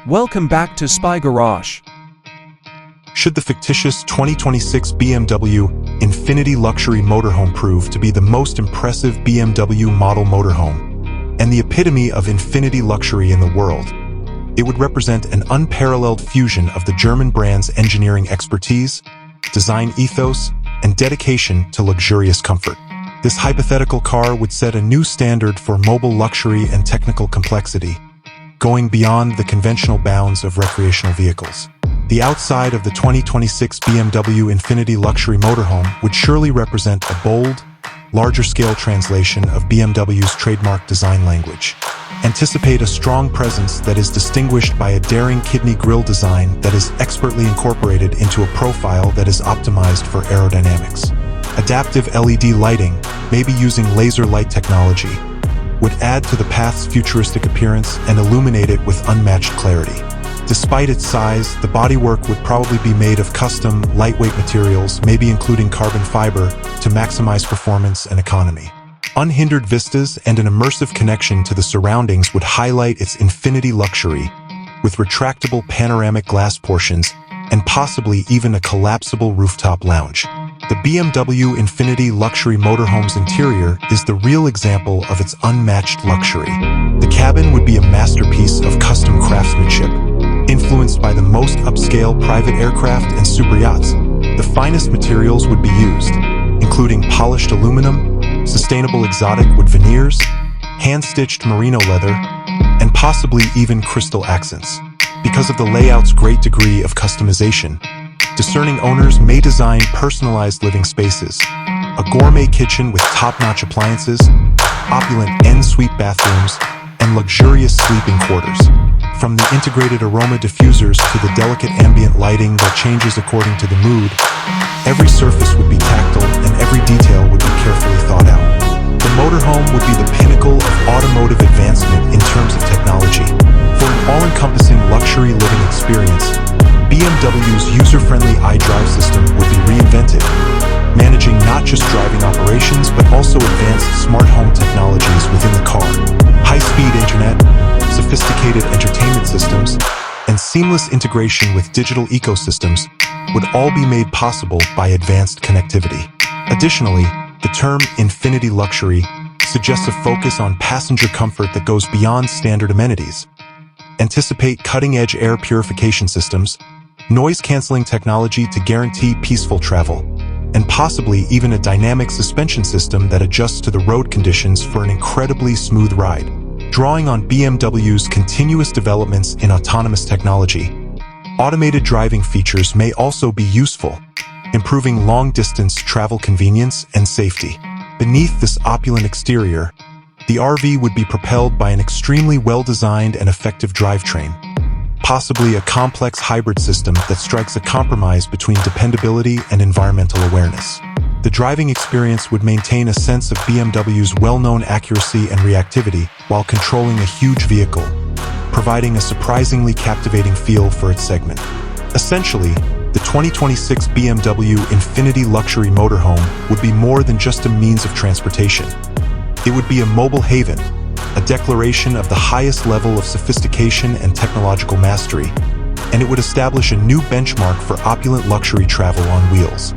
Welcome back to Spy Garage. Should the fictitious 2026 BMW Infiniti Luxury Motorhome prove to be the most impressive BMW model motorhome and the epitome of Infiniti luxury in the world, it would represent an unparalleled fusion of the German brand's engineering expertise, design ethos, and dedication to luxurious comfort. This hypothetical car would set a new standard for mobile luxury and technical complexity, going beyond the conventional bounds of recreational vehicles. The outside of the 2026 BMW Infiniti Luxury Motorhome would surely represent a bold, larger-scale translation of BMW's trademark design language. Anticipate a strong presence that is distinguished by a daring kidney grille design that is expertly incorporated into a profile that is optimized for aerodynamics. Adaptive LED lighting, maybe using laser light technology, would add to the path's futuristic appearance and illuminate it with unmatched clarity. Despite its size, the bodywork would probably be made of custom, lightweight materials, maybe including carbon fiber, to maximize performance and economy. Unhindered vistas and an immersive connection to the surroundings would highlight its Infiniti luxury, with retractable panoramic glass portions and possibly even a collapsible rooftop lounge. The BMW Infiniti Luxury Motorhome's interior is the real example of its unmatched luxury. The cabin would be a masterpiece of custom craftsmanship, influenced by the most upscale private aircraft and superyachts. The finest materials would be used, including polished aluminum, sustainable exotic wood veneers, hand-stitched merino leather, and possibly even crystal accents. Because of the layout's great degree of customization, discerning owners may design personalized living spaces, a gourmet kitchen with top-notch appliances, opulent en-suite bathrooms, and luxurious sleeping quarters. From the integrated aroma diffusers to the delicate ambient lighting that changes according to the mood, every surface would be tactile and every detail would be carefully thought out. The motorhome would be the pinnacle of automotive advancement in terms of technology. For an all-encompassing luxury living experience, BMW's user-friendly iDrive system would be reinvented, managing not just driving operations but also advanced smart home technologies within the car. High-speed internet, sophisticated entertainment systems, and seamless integration with digital ecosystems would all be made possible by advanced connectivity. Additionally, the term Infiniti Luxury suggests a focus on passenger comfort that goes beyond standard amenities. Anticipate cutting-edge air purification systems, noise-canceling technology to guarantee peaceful travel, and possibly even a dynamic suspension system that adjusts to the road conditions for an incredibly smooth ride. Drawing on BMW's continuous developments in autonomous technology, automated driving features may also be useful, improving long-distance travel convenience and safety. Beneath this opulent exterior, the RV would be propelled by an extremely well-designed and effective drivetrain, possibly a complex hybrid system that strikes a compromise between dependability and environmental awareness. The driving experience would maintain a sense of BMW's well-known accuracy and reactivity while controlling a huge vehicle, providing a surprisingly captivating feel for its segment. Essentially, the 2026 BMW Infiniti Luxury Motorhome would be more than just a means of transportation. It would be a mobile haven, a declaration of the highest level of sophistication and technological mastery, and it would establish a new benchmark for opulent luxury travel on wheels.